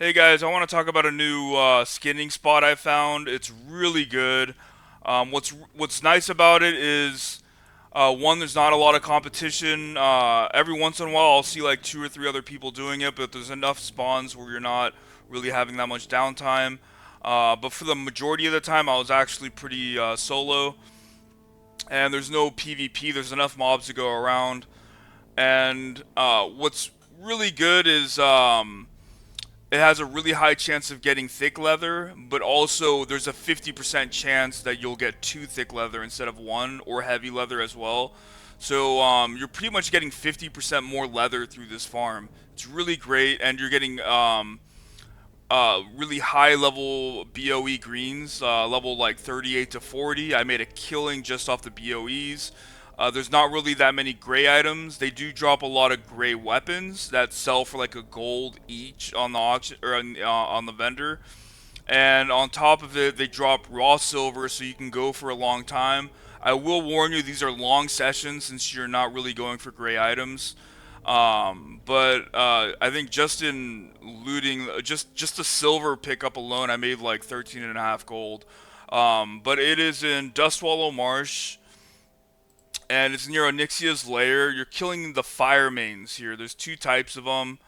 Hey guys, I want to talk about a new skinning spot I found. It's really good. What's nice about it is one, there's not a lot of competition. Every once in a while, I'll see like two or three other people doing it, but there's enough spawns where you're not really having that much downtime. But for the majority of the time, I was actually pretty solo, and there's no PvP. There's enough mobs to go around, and what's really good is it has a really high chance of getting thick leather, but also there's a 50% chance that you'll get two thick leather instead of one, or heavy leather as well. So you're pretty much getting 50% more leather through this farm. It's really great, and you're getting really high level BOE greens, level like 38 to 40. I made a killing just off the BOEs. There's not really that many gray items. They do drop a lot of gray weapons that sell for like a gold each on the auction or on the vendor. And on top of it, they drop raw silver so you can go for a long time. I will warn you, these are long sessions since you're not really going for gray items. But I think just in looting, just the silver pickup alone, I made like 13 and a half gold. But it is in Dustwallow Marsh, and it's near Onyxia's lair. You're killing the fire mains here. There's two types of them,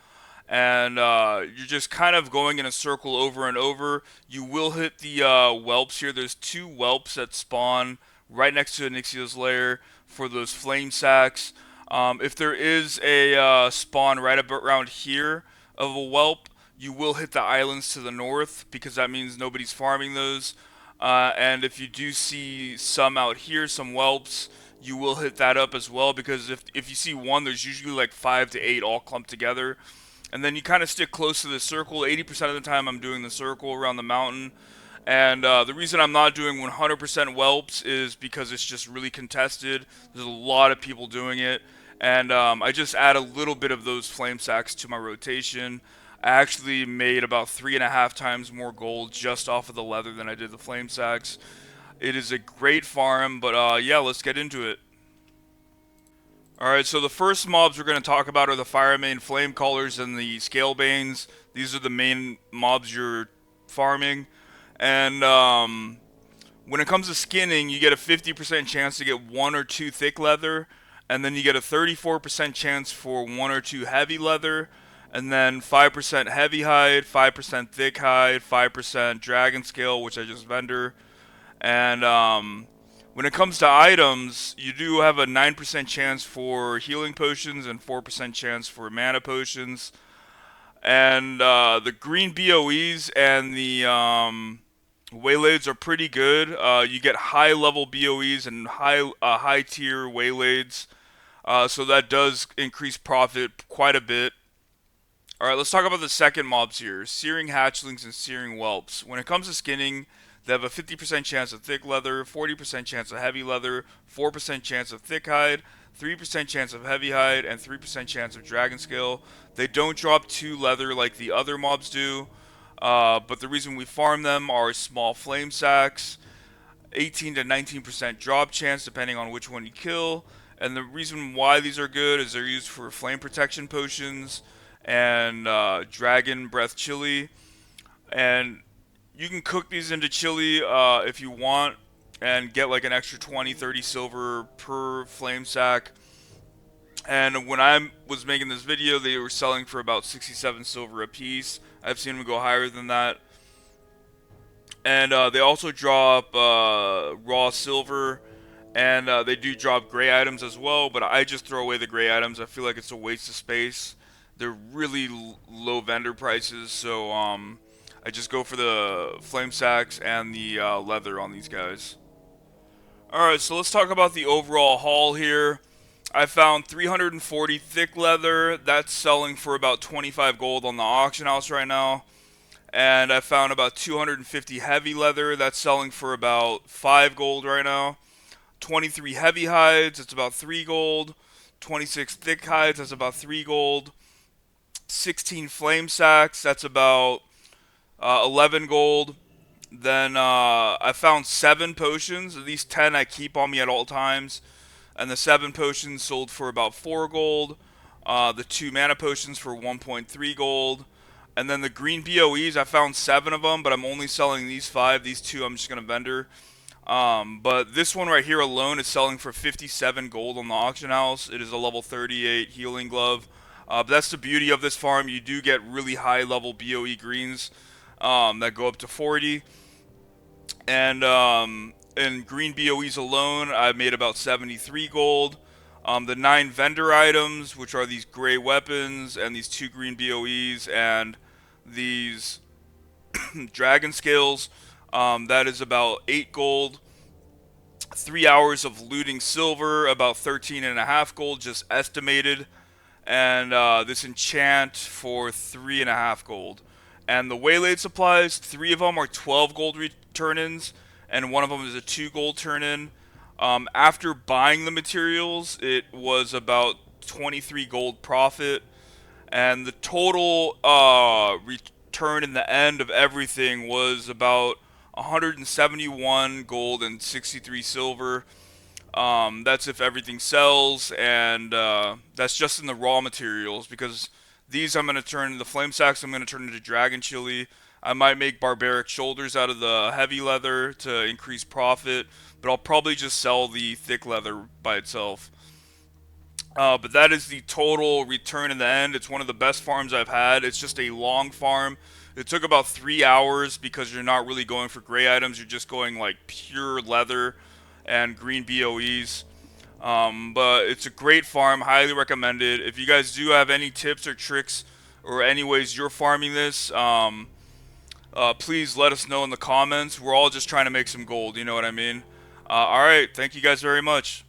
and you're just kind of going in a circle over and over. You will hit the whelps here. There's two whelps that spawn right next to Onyxia's lair for those flame sacks. If there is a spawn right about around here of a whelp, you will hit the islands to the north because that means nobody's farming those. And if you do see some out here, some whelps, you will hit that up as well because if you see one, there's usually like 5 to 8 all clumped together. And then you kind of stick close to the circle. 80% of the time, I'm doing the circle around the mountain. And the reason I'm not doing 100% whelps is because it's just really contested. There's a lot of people doing it. And I just add a little bit of those flame sacks to my rotation. I actually made about 3.5 times more gold just off of the leather than I did the flame sacks. It is a great farm, but yeah, let's get into it. Alright, so the first mobs we're going to talk about are the Firemane Flame Callers and the Scalebanes. These are the main mobs you're farming. And when it comes to skinning, you get a 50% chance to get one or two thick leather, and then you get a 34% chance for one or two heavy leather, and then 5% heavy hide, 5% thick hide, 5% dragon scale, which I just vendor. And when it comes to items, you do have a 9% chance for healing potions and 4% chance for mana potions. And the green BOEs and the waylaids are pretty good. You get high level BOEs and high tier waylaids, so that does increase profit quite a bit. All right, let's talk about the second mobs here: searing hatchlings and searing whelps. When it comes to skinning, they have a 50% chance of thick leather, 40% chance of heavy leather, 4% chance of thick hide, 3% chance of heavy hide, and 3% chance of dragon scale. They don't drop two leather like the other mobs do, but the reason we farm them are small flame sacks, 18 to 19% drop chance depending on which one you kill. And the reason why these are good is they're used for flame protection potions and dragon breath chili. And you can cook these into chili if you want and get like an extra 20, 30 silver per flame sack. And when I was making this video, they were selling for about 67 silver a piece. I've seen them go higher than that. And they also drop raw silver, and they do drop gray items as well, but I just throw away the gray items. I feel like it's a waste of space. They're really low vendor prices, so I just go for the flame sacks and the leather on these guys. Alright, so let's talk about the overall haul here. I found 340 thick leather. That's selling for about 25 gold on the auction house right now. And I found about 250 heavy leather. That's selling for about 5 gold right now. 23 heavy hides. That's about 3 gold. 26 thick hides. That's about 3 gold. 16 flame sacks. That's about 11 gold. Then I found 7 potions. These 10 I keep on me at all times. And the 7 potions sold for about 4 gold. The 2 mana potions for 1.3 gold. And then the green BOEs, I found 7 of them, but I'm only selling these 5. These 2 I'm just gonna vendor. But this one right here alone is selling for 57 gold on the auction house. It is a level 38 healing glove. But that's the beauty of this farm. You do get really high level BOE greens that go up to 40. And in green BOEs alone, I made about 73 gold. The 9 vendor items, which are these gray weapons and these 2 green BOEs and these dragon scales, that is about 8 gold. 3 hours of looting silver, about 13 and a half gold, just estimated. And this enchant for 3.5 gold. And the waylaid supplies, 3 of them are 12 gold turn-ins, and 1 of them is a 2 gold turn-in. After buying the materials, it was about 23 gold profit, and the total return in the end of everything was about 171 gold and 63 silver. That's if everything sells, and that's just in the raw materials, because these I'm going to turn, the flame sacks I'm going to turn into dragon chili. I might make barbaric shoulders out of the heavy leather to increase profit, but I'll probably just sell the thick leather by itself. But that is the total return in the end. It's one of the best farms I've had. It's just a long farm. It took about 3 hours because you're not really going for gray items. You're just going like pure leather and green BOEs. But it's a great farm. Highly recommended. If you guys do have any tips or tricks or any ways you're farming this, please let us know in the comments. We're all just trying to make some gold. You know what I mean? Alright. Thank you guys very much.